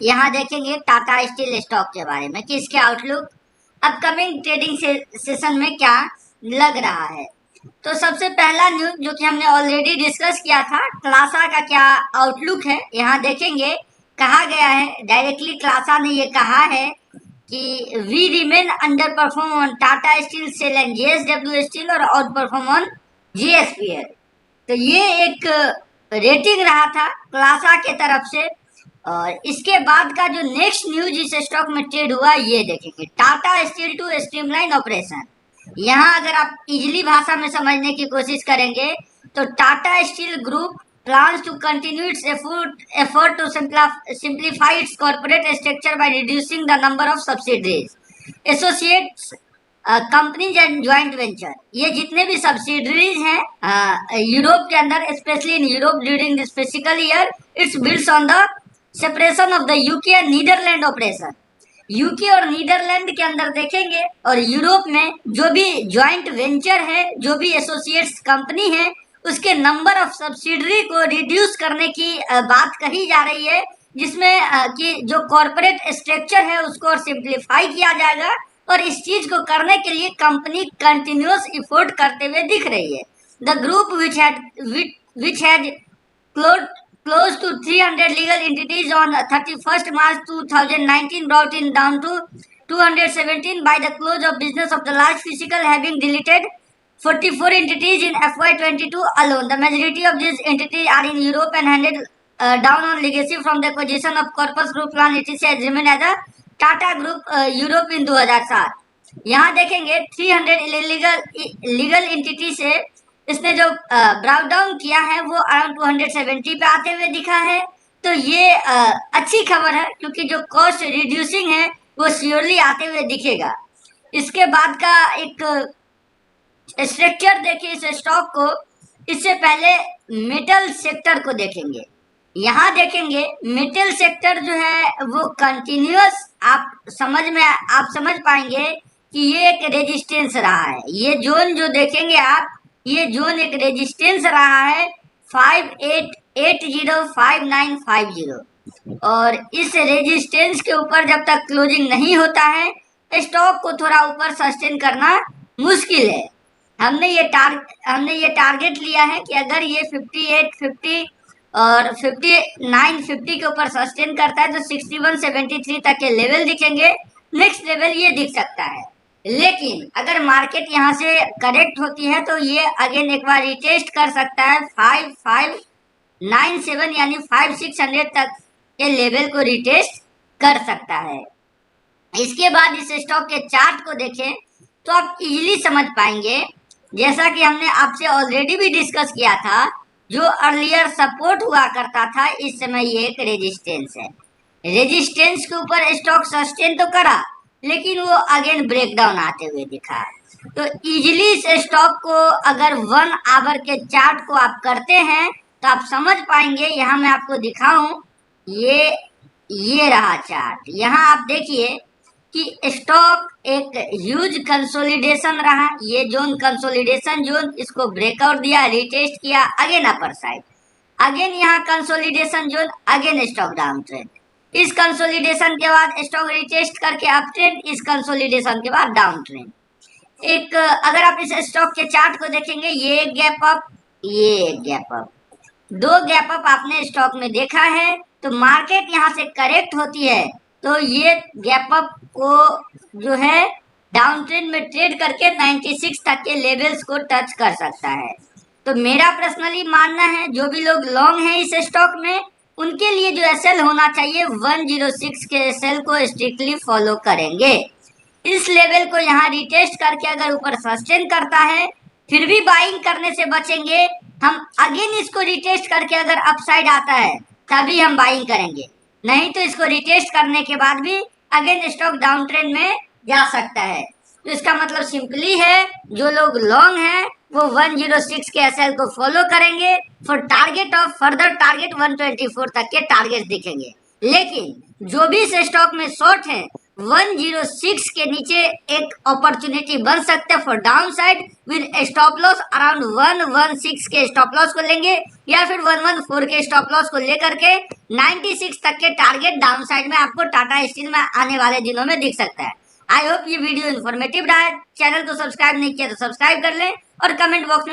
यहाँ देखेंगे Tata steel stock के बारे में कि इसके आउटलुक अपकमिंग ट्रेडिंग सेशन में क्या लग रहा है। तो सबसे पहला न्यूज जो कि हमने ऑलरेडी डिस्कस किया था, क्लासा का क्या आउटलुक है, यहाँ देखेंगे कहा गया है डायरेक्टली क्लासा ने ये कहा है कि we remain underperform on Tata Steel, SAIL and JSW Steel और आउट परफॉर्म ऑन जीएसपीएल। तो ये एक रेटिंग रहा था क्लासा के तरफ से। और इसके बाद का जो नेक्स्ट न्यूज इस स्टॉक में ट्रेड हुआ ये देखेंगे, Tata Steel to streamline operation. यहाँ अगर आप इजिली भाषा में समझने की कोशिश करेंगे तो Tata steel group plans to continue its effort to simplify its corporate structure by reducing the number of subsidiaries, associates, companies and joint venture. ये जितने भी सब्सिडरीज हैं यूरोप के अंदर, specially in Europe during this physical year, it's builds on the separation of the UK and Netherland operation. UK और Netherland के अंदर देखेंगे और यूरोप में जो भी ज्वाइंट वेंचर है, जो भी एसोसिएट्स कंपनी है, उसके नंबर ऑफ सब्सिडरी को रिड्यूस करने की बात कही जा रही है, जिसमें कि जो कॉर्पोरेट स्ट्रक्चर है उसको और सिंप्लीफाई किया जाएगा। और इस चीज को करने के लिए कंपनी कंटिन्यूअस एफर्ट करते हुए दिख रही है। The group which had close to 300 legal entities on 31st March 2019 brought it down to 217 by the close of business of the last fiscal, having deleted 44 entities in FY22 alone. The majority of these entities are in Europe and handed down on legacy from the acquisition of Corpus Group Plan etc. has remained as a Tata group Europe in 2007। यहाँ देखेंगे 300 legal entity से इसने जो brought down किया है वो around 270 पे आते हुए दिखा है। तो ये अच्छी खबर है, क्योंकि जो कॉस्ट रिड्यूसिंग है वो श्योरली आते हुए दिखेगा। इसके बाद का एक स्ट्रक्चर देखिए इस स्टॉक को। इससे पहले मेटल सेक्टर को देखेंगे। यहाँ देखेंगे मेटल सेक्टर जो है वो कंटिन्यूअस, आप समझ पाएंगे कि ये एक रेजिस्टेंस रहा है। ये जोन जो देखेंगे आप, ये जोन एक रेजिस्टेंस रहा है 5880 5950। और इस रेजिस्टेंस के ऊपर जब तक क्लोजिंग नहीं होता है स्टॉक को थोड़ा ऊपर सस्टेन करना मुश्किल है। हमने ये टारगेट लिया है कि अगर ये 5850 और 5950 के ऊपर सस्टेन करता है तो 6173 तक के लेवल दिखेंगे। नेक्स्ट लेवल ये दिख सकता है, लेकिन अगर मार्केट यहाँ से करेक्ट होती है तो ये अगेन एक बार रिटेस्ट कर सकता है 5597 यानी 5600 तक के लेवल को रिटेस्ट कर सकता है। इसके बाद इस स्टॉक के चार्ट को देखें तो आप इजीली समझ पाएंगे, जैसा कि हमने आपसे ऑलरेडी भी डिस्कस किया था, जो अर्लियर सपोर्ट हुआ करता था इस समय ये एक रेजिस्टेंस है। रेजिस्टेंस के ऊपर स्टॉक सस्टेन तो करा, लेकिन वो अगेन ब्रेकडाउन आते हुए दिखा है। तो इजीली इस स्टॉक को अगर 1 आवर के चार्ट को आप करते हैं तो आप समझ पाएंगे। यहाँ मैं आपको दिखाऊं, ये रहा चार्ट। यहाँ आप देखिए कि स्टॉक एक ह्यूज कंसोलिडेशन रहा। ये जोन कंसोलिडेशन जोन, इसको ब्रेकआउट दिया, रिटेस्ट किया, अगेन अपर साइड, अगेन यहाँ consolidation zone, again stock down trend. इस कंसोलिडेशन के बाद स्टॉक रिटेस्ट करके अप ट्रेंड, इस कंसोलिडेशन के बाद डाउन ट्रेंड। एक अगर आप इस स्टॉक के चार्ट को देखेंगे, ये एक गैप अप, ये एक गैप अप, 2 गैप अप आपने स्टॉक में देखा है। तो मार्केट यहाँ से करेक्ट होती है तो ये गैप अप को जो है डाउन ट्रेंड में ट्रेड करके 96 तक के लेवल्स को टच कर सकता है। तो मेरा पर्सनली मानना है, जो भी लोग लॉन्ग हैं इस स्टॉक में, उनके लिए जो एसएल होना चाहिए 106 के एसएल को स्ट्रिक्टली फॉलो करेंगे। इस लेवल को यहाँ रिटेस्ट करके अगर ऊपर सस्टेन करता है फिर भी बाइंग करने से बचेंगे हम। अगेन इसको रिटेस्ट करके अगर अपसाइड आता है तभी हम बाइंग करेंगे, नहीं तो इसको रिटेस्ट करने के बाद भी अगेन स्टॉक डाउन ट्रेंड में जा सकता है। तो इसका मतलब सिंपली है, जो लोग लॉन्ग हैं वो 106 के एसएल को फॉलो करेंगे for target of further target 124 तक के टारगेट दिखेंगे। लेकिन जो भी इस स्टॉक में शॉर्ट है 106 के नीचे एक अपॉर्चुनिटी बन सकते हैं for down side with stop loss around 116 के स्टॉप लॉस को लेंगे, या फिर 114 के स्टॉप लॉस को लेकर के 96 तक के टारगेट डाउन साइड में आपको टाटा स्टील में आने वाले दिनों में दिख सकता है। आई होप ये वीडियो इन्फॉर्मेटिव रहा है। चैनल को सब्सक्राइब नहीं किया तो सब्सक्राइब कर लें और कमेंट बॉक्स में